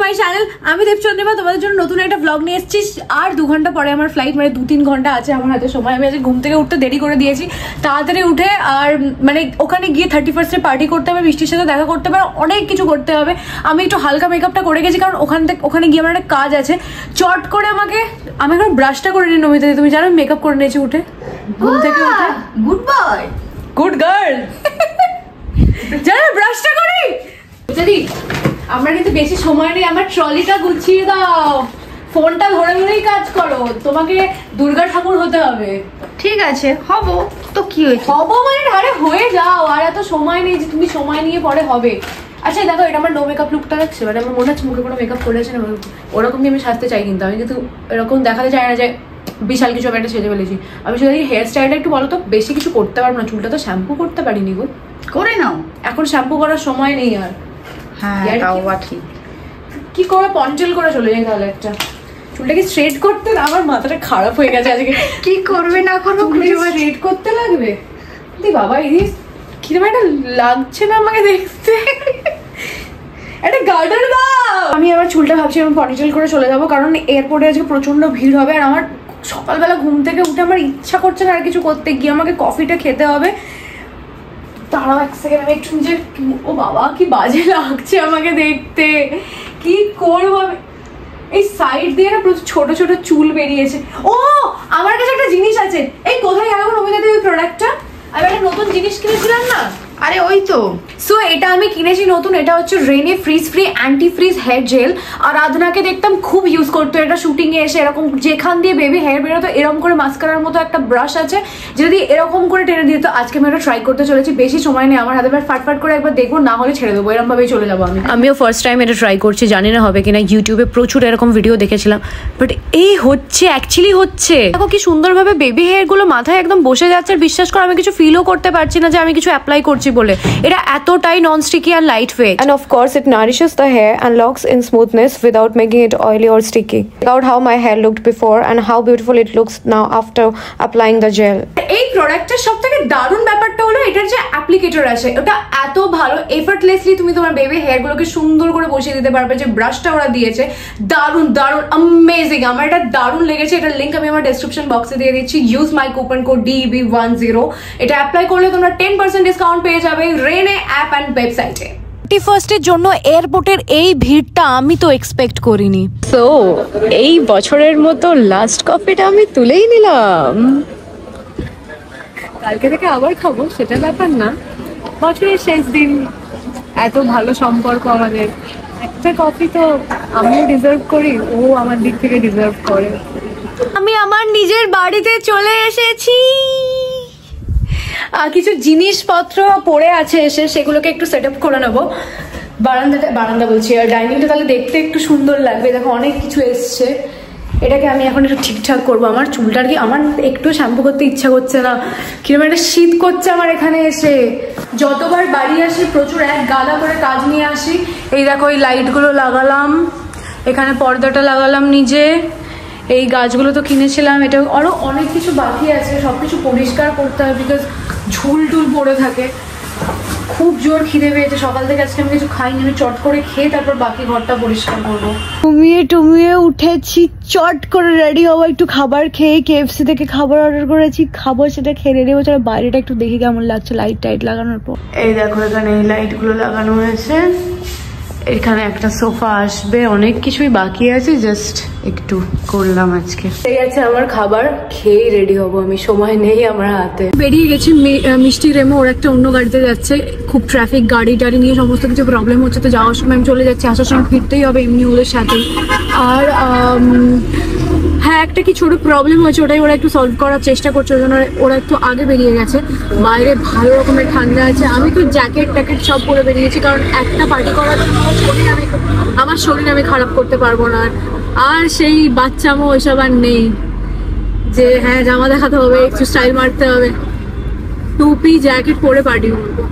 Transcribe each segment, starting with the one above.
My channel. আমি দেবচন্দ্রিমা, তোমাদের জন্য নতুন একটা ব্লগ নিয়ে এসেছি। আর 2 ঘন্টা পরে আমার ফ্লাইট, মানে 2-3 ঘন্টা আছে আমার হাতে সময়। আমি আজকে ঘুম থেকে উঠতে দেরি করে দিয়েছি, তাড়াতাড়ি উঠে আর মানে ওখানে গিয়ে 31st পার্টি করতে হবে, বৃষ্টির সাথে দেখা করতে হবে, অনেক কিছু করতে হবে। আমি একটু হালকা মেকআপটা করে গেছি কারণ ওখানে গিয়ে আমার একটা কাজ আছে। চট করে আমি এখন ব্রাশটা করে নিই নমিতা, তুমি জানো মেকআপ করে নিয়েছি উঠে ঘুম থেকে উঠে। Good boy, good girl. জানো ব্রাশটা করি যদি আমরা কিন্তু বেশি সময় নেই। আমার ট্রলিটা গুছিয়ে দাও, ফোনটা ধরে ধরেই কাজ করো, তোমাকে দুর্গা ঠাকুর হতে হবে। ঠিক আছে হব তো, কি হয়েছে হবো মানে আরে হয়ে যাও, আর এত সময় নেই যে তুমি সময় নিয়ে পরে হবে। আচ্ছা দেখো, এটা আমার নো মেকআপ লুকটা লাগছে, মানে আমার মনে হচ্ছে মুখে কোনো মেকআপ করেছে না, ওরকমই আমি সাজতে চাই। কিন্তু আমি কিন্তু এরকম দেখাতে চাই না যে বিশাল কিছু আমি একটা সেজে ফেলেছি। আমি শুধু হেয়ার স্টাইলটা একটু বলো তো, বেশি কিছু করতে পারবো না, চুলটা তো শ্যাম্পু করতে পারিনি গো। করে নাও, এখন শ্যাম্পু করার সময় নেই আর। হ্যাঁ তাও ঠিক। কি করবে, পঞ্চল করে চলে যাই তাহলে একটা। চুলটাকে স্ট্রেট করতে, আমার মাথাটা খারাপ হয়ে গেছে আজকে। কি করবে না করবো স্ট্রেট করতে লাগবে দি বাবা, এই কিরকম একটা লাগছে না আমাকে দেখতে। একটা গার্ডার দাও। আমি আবার চুলটা ভাবছি আমি পনিটেল করে চলে যাবো, কারণ এয়ারপোর্টে আজকে প্রচন্ড ভিড় হবে। আর আমার সকালবেলা ঘুম থেকে উঠে আমার ইচ্ছা করছে না আর কিছু করতে, গিয়ে আমাকে কফিটা খেতে হবে। দাঁড়াও এক সেকেন্ড, আমি একটু নিজে, ও বাবা কি বাজে লাগছে আমাকে দেখতে, কি করবো আমি। এই সাইড দিয়ে না প্রচুর ছোট ছোট চুল বেরিয়েছে। ও আমার কাছে একটা জিনিস আছে, এই কোথায় গেল নমিতা ওই প্রোডাক্টটা? আমি একটা নতুন জিনিস কিনেছিলাম না, আরে ওই তো। সো এটা আমি কিনেছি নতুন, এটা হচ্ছে রেনে frizz free anti frizz hair gel. আর আধনাকে দেখতাম খুব ইউজ করতো এটা, শুটিং এ এসে এরকম যেখান দিয়ে বেবি হেয়ার বেরোতো এরকম করে মাস্কারার মতো একটা ব্রাশ আছে, যদি এরকম করে টেনে দিত। আজকে আমি এটা ট্রাই করতে চলেছি, বেশি সময় নেই আমার হাতে, ফাটফাট করে একবার দেখবো, না হলে ছেড়ে দেবো, এরকম ভাবেই চলে যাবো আমি। আমিও ফার্স্ট টাইম এটা ট্রাই করছি, জানি না হবে কিনা। ইউটিউবে প্রচুর এরকম ভিডিও দেখেছিলাম, বাট এই হচ্ছে অ্যাকচুয়ালি হচ্ছে। দেখো কি সুন্দরভাবে বেবি হেয়ার গুলো মাথায় একদম বসে যাচ্ছে, আর বিশ্বাস করো আমি কিছু ফিলও করতে পারছি না যে আমি কিছু অ্যাপ্লাই করছি বলে। এটা এতটাই নন স্টিকি আর light weight, and of course it nourishes the hair and locks in smoothness without making it oily or sticky. Check out how my hair looked before and how beautiful it looks now after applying the gel. এই প্রোডাক্টের সবথেকে দারুণ ব্যাপারটা হলো এটার যে applicator আছে ওটা এত ভালো, এফর্টলেসলি তুমি তোমার বেবি হেয়ার গুলোকে সুন্দর করে বসিয়ে দিতে পারবে। যে ব্রাশটা ওরা দিয়েছে দারুণ দারুণ অ্যামেজিং, আমার এটা দারুণ লেগেছে। এটার লিংক আমি আমার ডেসক্রিপশন বক্সে দিয়ে দিচ্ছি। Use my coupon code DEB10, এটা অ্যাপ্লাই করলে তোমরা 10% ডিসকাউন্ট পেয়ে যাবে রেনে অ্যাপ অ্যান্ড ওয়েবসাইটে। 31st জন্য এয়ারপোর্টের এই ভিড়টা আমি তো এক্সপেক্ট করিনি। তো এই বছরের মতো লাস্ট কফিটা আমি তুলেই নিলাম, কালকে থেকে আবার খাবো সেটা ব্যাপার না, বছরের শেষ দিন, এত ভালো সম্পর্ক আমাদের, একটা কফি তো আমিও ডিজার্ভ করি, ও আমার দিক থেকে ডিজার্ভ করে। আমি আমার নিজের বাড়িতে চলে এসেছি, কিছু জিনিসপত্র পড়ে আছে এসে সেগুলোকে একটু সেট আপ করে নেবো। বারান্দা বলছি, আর ডাইনিংটা তাহলে দেখতে একটু সুন্দর লাগবে। দেখো অনেক কিছু এসছে, এটাকে আমি এখন একটু ঠিকঠাক করবো। আমার চুলটার কি আমার একটু শ্যাম্পু করতে ইচ্ছা করছে না, কিরকম একটা শীত করছে আমার এখানে এসে। যতবার বাড়ি আসি প্রচুর এক গাদা করে কাজ নিয়ে আসি। এই দেখো এই লাইটগুলো লাগালাম, এখানে পর্দাটা লাগালাম নিজে, এই গাছগুলো তো কিনেছিলাম, এটা আরো অনেক কিছু বাকি আছে, সবকিছু পরিষ্কার করতে হবে বিকজ ঝুল টুল পড়ে থাকে। খুব জোর খিদে পেয়েছে সকাল থেকে, আজকে আমি কিছু খাইনি, আমি চট করে খেয়ে তারপর বাকি ঘরটা পরিষ্কার করবো। টুমিয়ে উঠেছি, চট করে রেডি হবো, একটু খাবার খেয়ে KFC থেকে খাবার অর্ডার করেছি, খাবো, সেটা খেয়ে রেডি হবো। চলো বাইরেটা একটু দেখি কেমন লাগছে লাইট টাইট লাগানোর পর। এই দেখো এখানে এই লাইট গুলো লাগানো হয়েছে, এখানে একটা সোফা আসবে, অনেক কিছুই বাকি আছে, জাস্ট একটু করলাম আজকে। এই আছে আমার খাবার, খেয়ে রেডি হবো আমি, সময় নেই আমার হাতে। বেরিয়ে গেছি মিষ্টি রেমো, ওর একটা অন্য গাড়িতে যাচ্ছে, খুব ট্রাফিক, গাড়ি টাড়ি নিয়ে সমস্ত কিছু প্রবলেম হচ্ছে, তো যাওয়ার সময় আমি চলে যাচ্ছি, আসার সময় ফিরতেই হবে এমনি ওদের সাথে। আর হ্যাঁ একটা কি ছোট প্রবলেম হয়েছে, ওটাই ওরা একটু সলভ করার চেষ্টা করছে, ওই জন্য ওরা একটু আগে বেরিয়ে গেছে। বাইরে ভালো রকমের ঠান্ডা আছে, আমি তো জ্যাকেট ট্যাকেট সব পরে বেরিয়েছি, কারণ একটা পার্টি করার জন্য আমার শরীর আমি খারাপ করতে পারবো না। আর সেই বাচ্চামো ওইসব আর নেই যে হ্যাঁ জামা দেখাতে হবে, একটু স্টাইল মারতে হবে, টুপি জ্যাকেট পরে পার্টি করবো।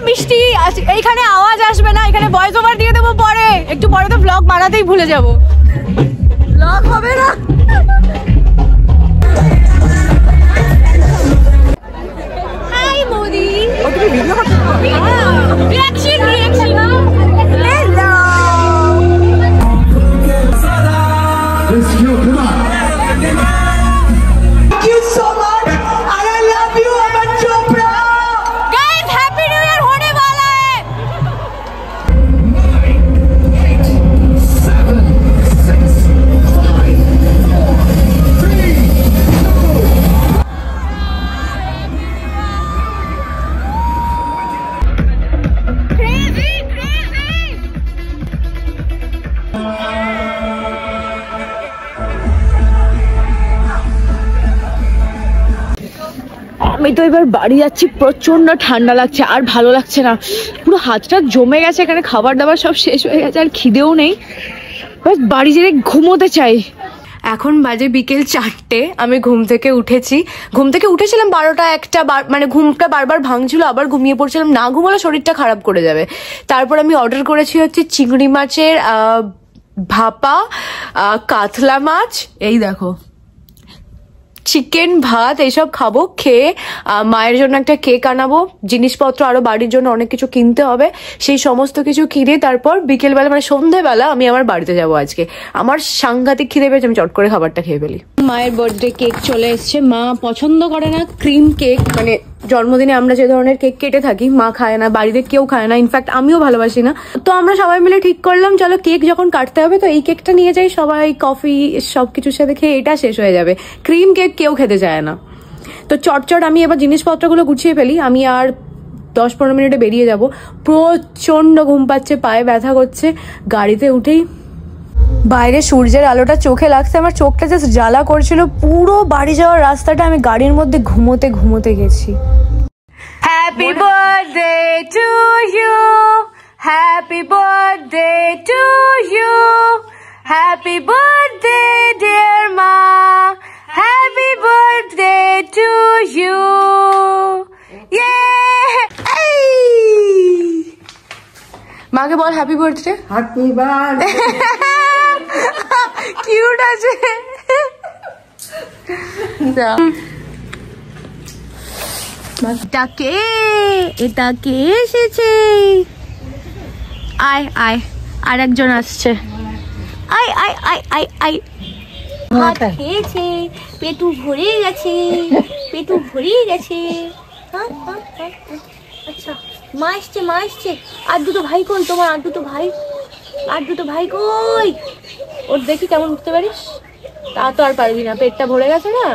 মিষ্টি এইখানে আওয়াজ আসবে না, এখানে ভয়েস ওভার দিয়ে দেবো পরে, একটু পরে তো ব্লগ বানাতেই ভুলে যাবো, ব্লগ হবে না। আমি তো এবার বাড়ি যাচ্ছি, প্রচন্ড ঠান্ডা লাগছে আর ভালো লাগছে না, পুরো হাতটা জমে গেছে, এখানে খাবার দাবার সব শেষ হয়ে গেছে আর খিদেও নেই, বাস বাড়ি যেয়ে ঘুমোতে চাই। এখন বাজে বিকেল 4টে, আমি ঘুম থেকে উঠেছিলাম 12টা 1টা, মানে ঘুমটা বারবার ভাঙছিল, আবার ঘুমিয়ে পড়ছিলাম, না ঘুমালে শরীরটা খারাপ করে যাবে। তারপর আমি অর্ডার করেছি হচ্ছে চিংড়ি মাছের ভাপা, কাতলা মাছ, এই দেখো চিকেন, ভাত, এইসব খাবো। খেয়ে মায়ের জন্য একটা কেক আনাবো, জিনিসপত্র আরো বাড়ির জন্য অনেক কিছু কিনতে হবে, সেই সমস্ত কিছু কিনে তারপর বিকেলবেলা মানে সন্ধ্যেবেলা আমি আমার বাড়িতে যাব। আজকে আমার সাংঘাতিক খিদে পেয়েছে, আমি চট করে খাবারটা খেয়ে ফেলি। মায়ের বার্থডে কেক চলে এসছে। মা পছন্দ করে না ক্রিম কেক, মানে জন্মদিনে আমরা যে ধরনের কেক কেটে থাকি মা খায় না, বাড়িতে কেউ খায় না, ইনফ্যাক্ট আমিও ভালোবাসি না। তো আমরা সবাই মিলে ঠিক করলাম চলো কেক যখন কাটতে হবে তো এই কেকটা নিয়ে যাই, সবাই কফি সবকিছুর সাথে খেয়ে এটা শেষ হয়ে যাবে। ক্রিম কেক কেউ খেতে চায় না। তো চটচট আমি এবার জিনিসপত্রগুলো গুছিয়ে ফেলি, আমি আর 10-15 মিনিটে বেরিয়ে যাব। প্রচন্ড ঘুম পাচ্ছে, পায়ে ব্যথা করছে। গাড়িতে উঠেই বাইরে সূর্যের আলোটা চোখে লাগছে, আমার চোখটা জাস্ট জ্বালা করছিল। পুরো বাড়ি যাওয়ার রাস্তাটা আমি গাড়ির মধ্যে ঘুমোতে ঘুমোতে গেছি। Happy birthday to you, happy birthday to you, happy birthday dear মা, হ্যাপি বার্থডে টু ইউ। মাকে বল happy birthday. Happy birthday. Cute আছে। এটা কে এসেছে? আয় আয়, আর একজন আসছে। আয় আয় আয় আয় আয়। ভাত খেয়েছে, পেটু ভরে গেছে, পেটু ভরে গেছে। আচ্ছা মা এসছে। আর দুটো ভাই কই তোমার? আর দুটো ভাই কই? ওর দেখি কেমন উঠতে পারিস। তা তো আর পারবি না, পেটটা ভরে গেছে না,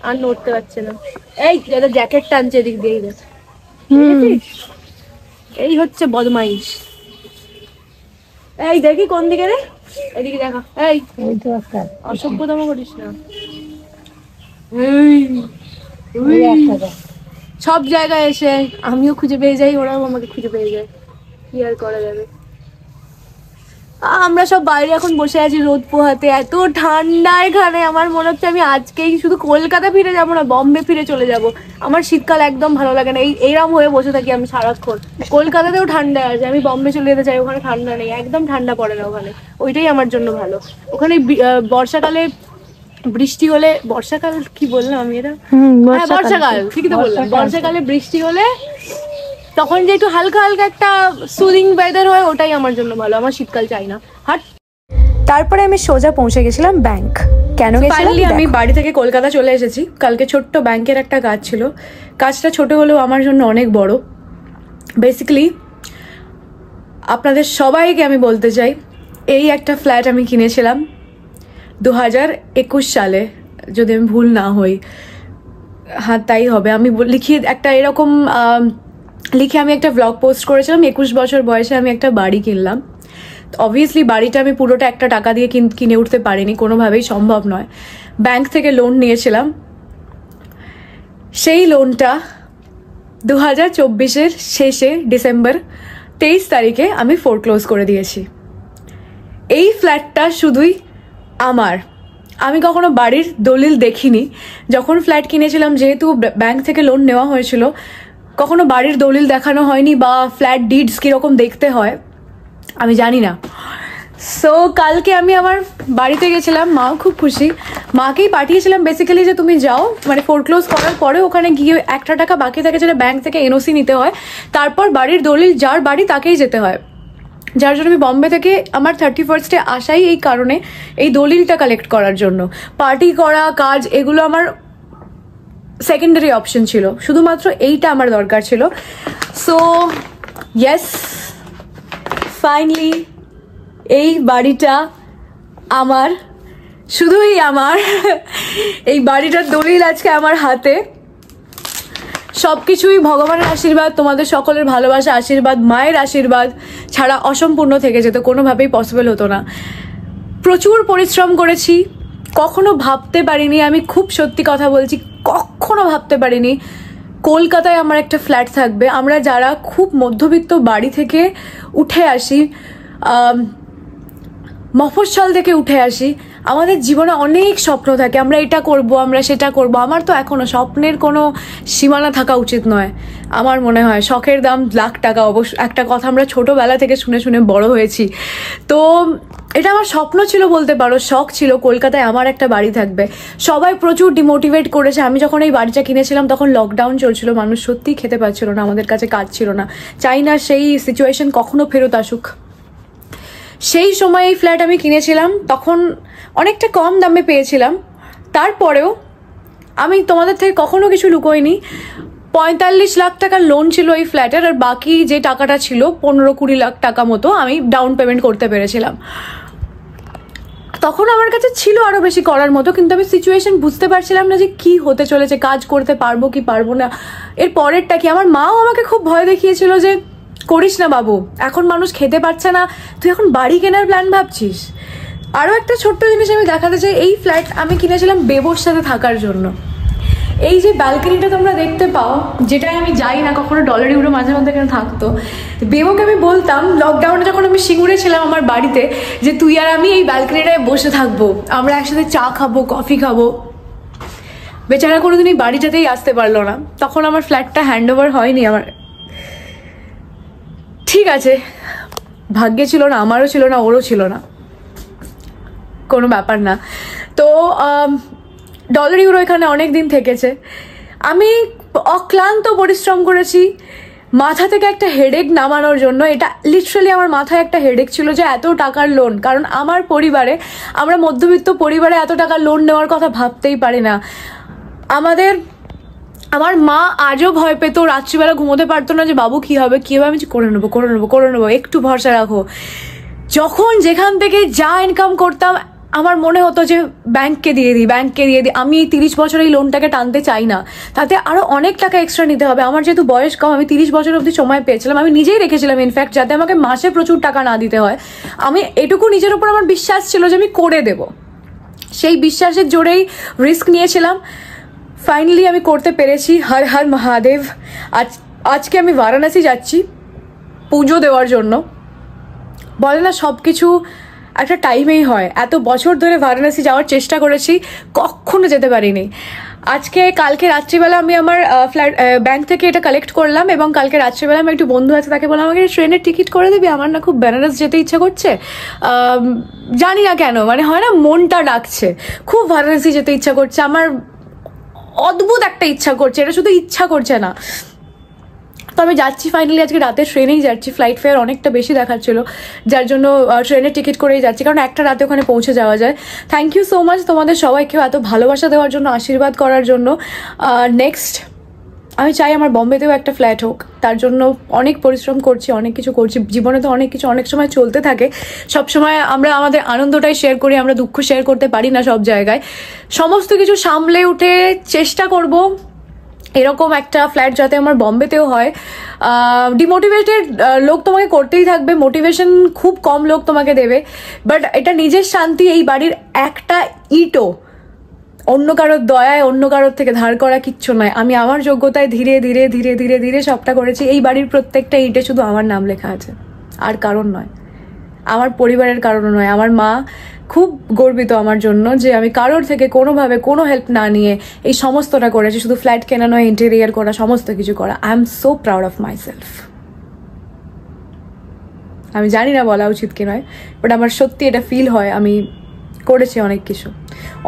আর নড়তে পারছে না। এই দাদা জ্যাকেট টানছে এদিক দিয়ে, এই হচ্ছে বদমাইশ। এই দেখি কোন দিকে রে, এদিকে দেখা। এই অসভ্যতম করিস না। সব জায়গায় এসে আমিও খুঁজে পেয়ে যাই, ওরাও আমাকে খুঁজে পেয়ে যায়, কি আর করা যাবে। আমরা সব বাইরে এখন বসে আছি রোদ পোহাতে, এত ঠান্ডা এখানে। আমার মনে হচ্ছে আমি আজকেই শুধু কলকাতা ফিরে যাবো না, বম্বে ফিরে চলে যাব। আমার শীতকাল একদম ভালো লাগে না, এইরকম হয়ে বসে থাকি আমি সারাক্ষণ। কলকাতাতেও ঠান্ডা আছে, আমি বম্বে চলে যেতে চাই, ওখানে ঠান্ডা নেই, একদম ঠান্ডা পড়ে না ওখানে, ওইটাই আমার জন্য ভালো। ওখানে বর্ষাকালে বৃষ্টি হলে, বর্ষাকাল কি বললাম আমি, এটা বর্ষাকাল ঠিকই তো বললাম, বর্ষাকালে বৃষ্টি হলে তখন যে একটু হালকা হালকা একটা সুদিং ওয়েদার হয়, ওটাই আমার জন্য ভালো, আমার শীতকাল চাই না। তারপরে আমি সোজা পৌঁছে গেছিলাম ব্যাংক। কেন গেছিলাম? আমি বাড়ি থেকে কলকাতা চলে এসেছি। কালকে ছোট্ট ব্যাংকের একটা কাজ ছিল, কাজটা ছোট হলেও আমার জন্য অনেক বড়। বেসিক্যালি আপনাদের সবাইকে আমি বলতে চাই, এই একটা ফ্ল্যাট আমি কিনেছিলাম 2021 সালে, যদি আমি ভুল না হই, হ্যাঁ তাই হবে। আমি লিখিয়ে একটা এরকম লিখে আমি একটা ব্লগ পোস্ট করেছিলাম, 21 বছর বয়সে আমি একটা বাড়ি কিনলাম। অবভিয়াসলি বাড়িটা আমি পুরোটা একটা টাকা দিয়ে কিনে উঠতে পারিনি, কোনোভাবেই সম্ভব নয়। ব্যাংক থেকে লোন নিয়েছিলাম, সেই লোনটা 2024-এর শেষে ডিসেম্বর 23 তারিখে আমি ফোরক্লোজ করে দিয়েছি। এই ফ্ল্যাটটা শুধুই আমার, আমি কখনো বাড়ির দলিল দেখিনি। যখন ফ্ল্যাট কিনেছিলাম, যেহেতু ব্যাংক থেকে লোন নেওয়া হয়েছিল, কখনো বাড়ির দলিল দেখানো হয়নি বা ফ্ল্যাট ডিডস কিরকম দেখতে হয় আমি জানি না। সো কালকে আমি আমার বাড়িতে গেছিলাম, মাও খুব খুশি। মাকেই পাঠিয়েছিলাম বেসিক্যালি যে তুমি যাও, মানে ফোরক্লোজ করার পরে ওখানে গিয়ে একটা টাকা বাকি থাকে যেটা ব্যাংক থেকে এনওসি নিতে হয়, তারপর বাড়ির দলিল যার বাড়ি তাকেই যেতে হয়। যার জন্য আমি বম্বে থেকে আমার 31স্টে আসাই এই কারণে, এই দলিলটা কালেক্ট করার জন্য। পার্টি করা কাজ এগুলো আমার সেকেন্ডারি অপশন ছিল, শুধুমাত্র এইটা আমার দরকার ছিল। সো ইয়েস, ফাইনালি এই বাড়িটা আমার, শুধুই আমার। এই বাড়িটার দলিল আজকে আমার হাতে। সবকিছুই ভগবানের আশীর্বাদ, তোমাদের সকলের ভালোবাসা, আশীর্বাদ, মায়ের আশীর্বাদ ছাড়া অসম্পূর্ণ থেকে যেত, কোনোভাবেই পসিবল হতো না। প্রচুর পরিশ্রম করেছি কখনো ভাবতে পারিনি, আমি খুব সত্যি কথা বলছি, কখনো ভাবতে পারিনি কলকাতায় আমার একটা ফ্ল্যাট থাকবে। আমরা যারা খুব মধ্যবিত্ত বাড়ি থেকে উঠে আসি, মফস্বল থেকে উঠে আসি, আমাদের জীবনে অনেক স্বপ্ন থাকে, আমরা এটা করব, আমরা সেটা করব। আমার তো এখনো স্বপ্নের কোনো সীমানা থাকা উচিত নয়। আমার মনে হয় শখের দাম লাখ টাকা, অবশ্য একটা কথা আমরা ছোটবেলা থেকে শুনে শুনে বড় হয়েছি। তো এটা আমার স্বপ্ন ছিল বলতে পারো, শখ ছিল কলকাতায় আমার একটা বাড়ি থাকবে। সবাই প্রচুর ডিমোটিভেট করেছে। আমি যখন এই বাড়িটা কিনেছিলাম তখন লকডাউন চলছিল, মানুষ সত্যিই খেতে পাচ্ছিল না, আমাদের কাছে কাজ ছিল না। চাই না সেই সিচুয়েশন কখনো ফেরত আসুক। সেই সময় এই ফ্ল্যাট আমি কিনেছিলাম, তখন অনেকটা কম দামে পেয়েছিলাম। তারপরেও আমি তোমাদের থেকে কখনো কিছু লুকোইনি, 45 লাখ টাকার লোন ছিল এই ফ্ল্যাটের, আর বাকি যে টাকাটা ছিল 15-20 লাখ টাকা মতো আমি ডাউন পেমেন্ট করতে পেরেছিলাম। তখন আমার কাছে ছিল আরো বেশি করার মতো, কিন্তু আমি সিচুয়েশন বুঝতে পারছিলাম না যে কি হতে চলেছে, কাজ করতে পারবো কি পারবো না, এর পরেরটা কি। আমার মাও আমাকে খুব ভয় দেখিয়েছিল যে করিস না বাবু, এখন মানুষ খেতে পারছে না, তুই এখন বাড়ি কেনার প্ল্যান ভাবছিস। আরও একটা ছোট্ট জিনিস আমি দেখাতে চাই, এই ফ্ল্যাট আমি কিনেছিলাম বেবোর সাথে থাকার জন্য। এই যে ব্যালকনিটা তোমরা দেখতে পাও, যেটাই আমি যাই না কখনো, ডলার ইউরো মাঝে মধ্যে এখানে থাকতো। বেবোকে আমি বলতাম লকডাউনে যখন আমি সিঙ্গুরে ছিলাম আমার বাড়িতে, যে তুই আর আমি এই ব্যালকনিটায় বসে থাকবো, আমরা একসাথে চা খাবো, কফি খাবো। বেচারা কোনোদিন এই বাড়িটাতেই আসতে পারলো না, তখন আমার ফ্ল্যাটটা হ্যান্ড ওভার হয়নি আমার। ঠিক আছে, ভাগ্যে ছিল না, আমারও ছিল না, ওরও ছিল না, কোনো ব্যাপার না। তো ডলার ইউরো এখানে অনেক দিন থেকেছে, আমি অক্লান্ত পরিশ্রম করেছি মাথা থেকে একটা হেডেক নামানোর জন্য। এটা লিটারালি আমার মাথায় একটা হেডেক ছিল যে এত টাকার লোন, কারণ আমার পরিবারে, আমরা মধ্যবিত্ত পরিবারে এত টাকার লোন নেওয়ার কথা ভাবতেই পারি না। আমার মা আজও ভয় পেত, রাত্রিবেলা ঘুমোতে পারতো না যে বাবু কি হবে কি হবে। আমি করে নেবো করে নেবো করে নেবো, একটু ভরসা রাখো। যখন যেখান থেকে যা ইনকাম করতাম আমার মনে হতো যে ব্যাংককে দিয়ে দিই। আমি এই 30 বছর এই লোনটাকে টানতে চাই না, তাতে আরো অনেক টাকা এক্সট্রা নিতে হবে। আমার যেহেতু বয়স কম, আমি 30 বছর অবধি সময় পেয়েছিলাম, আমি নিজেই রেখেছিলাম ইনফ্যাক্ট, যাতে আমাকে মাসে প্রচুর টাকা না দিতে হয়। আমি এটুকু নিজের উপর আমার বিশ্বাস ছিল যে আমি করে দেব, সেই বিশ্বাসের জোরেই রিস্ক নিয়েছিলাম। ফাইনালি আমি করতে পেরেছি। হর হর মহাদেব। আজকে আমি বারাণসী যাচ্ছি পুজো দেওয়ার জন্য। বলে না সব কিছু একটা টাইমেই হয়, এত বছর ধরে বারাণসী যাওয়ার চেষ্টা করেছি, কখনো যেতে পারিনি। কালকে রাত্রিবেলা আমি আমার ব্যাংক থেকে এটা কালেক্ট করলাম, এবং কালকে রাত্রিবেলা আমি একটু বন্ধু আছে তাকে বললাম আমাকে ট্রেনের টিকিট করে দিবি, আমার না খুব বেনারস যেতে ইচ্ছা করছে, জানি না কেন, মানে হয় না মনটা ডাকছে, খুব বারাণসী যেতে ইচ্ছা করছে, আমার অদ্ভুত একটা ইচ্ছা করছে, এটা শুধু ইচ্ছা করছে না। তো আমি যাচ্ছি ফাইনালি, আজকে রাতে ট্রেনেই যাচ্ছি। ফ্লাইট ফেয়ার অনেকটা বেশি দেখাচ্ছিল, যার জন্য ট্রেনের টিকিট করেই যাচ্ছি, কারণ একটা রাতে ওখানে পৌঁছে যাওয়া যায়। থ্যাংক ইউ সো মাচ তোমাদের সবাইকেও এত ভালোবাসা দেওয়ার জন্য, আশীর্বাদ করার জন্য। নেক্সট আমি চাই আমার বম্বেতেও একটা ফ্ল্যাট হোক, তার জন্য অনেক পরিশ্রম করছি, অনেক কিছু করছি। জীবনে তো অনেক কিছু অনেক সময় চলতে থাকে, সবসময় আমরা আমাদের আনন্দটাই শেয়ার করি, আমরা দুঃখ শেয়ার করতে পারি না সব জায়গায়। সমস্ত কিছু সামলে উঠে চেষ্টা করব এরকম একটা ফ্ল্যাট যাতে আমার বম্বেতেও হয়। ডিমোটিভেটেড লোক তোমাকে করতেই থাকবে, মোটিভেশন খুব কম লোক তোমাকে দেবে, বাট এটা নিজের শান্তি। এই বাড়ির একটা ইটও অন্য কারোর দয়ায়, অন্য কারোর থেকে ধার করা কিচ্ছু নয়। আমি আমার যোগ্যতায় ধীরে ধীরে ধীরে ধীরে ধীরে সবটা করেছি। এই বাড়ির প্রত্যেকটা ইটে শুধু আমার নাম লেখা আছে, আর কারণ নয়, আমার পরিবারের কারণও নয়। আমার মা খুব গর্বিত আমার জন্য যে আমি কারোর থেকে কোনোভাবে কোনো হেল্প না নিয়ে এই সমস্তটা করেছি, শুধু ফ্ল্যাট কেনা নয়, ইন্টেরিয়ার করা, সমস্ত কিছু করা। I am so proud of my self. আমি জানি না বলা উচিত কি নয়, বাট আমার সত্যি এটা ফিল হয় আমি করেছি অনেক কিছু,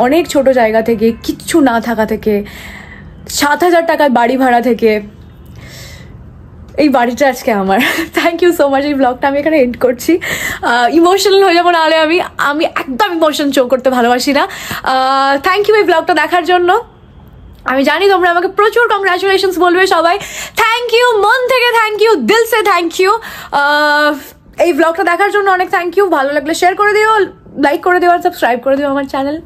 অনেক ছোট জায়গা থেকে, কিচ্ছু না থাকা থেকে, 7,000 টাকার বাড়ি ভাড়া থেকে এই বাড়িটা আজকে আমার। Thank you so much. এই ব্লগটা আমি এখানে এন্ড করছি। ইমোশনাল হয়ে যাবো নাহলে, আমি একদম ইমোশন শো করতে ভালোবাসি না। থ্যাংক ইউ এই ব্লগটা দেখার জন্য। আমি জানি তোমরা আমাকে প্রচুর কংগ্রাচুলেশনস বলবে সবাই। থ্যাংক ইউ, মন থেকে থ্যাংক ইউ, দিল সে থ্যাংক ইউ। এই ব্লগটা দেখার জন্য অনেক থ্যাংক ইউ। ভালো লাগলে শেয়ার করে দিও, লাইক করে দিও, আর সাবস্ক্রাইব করে দিও আমার চ্যানেল।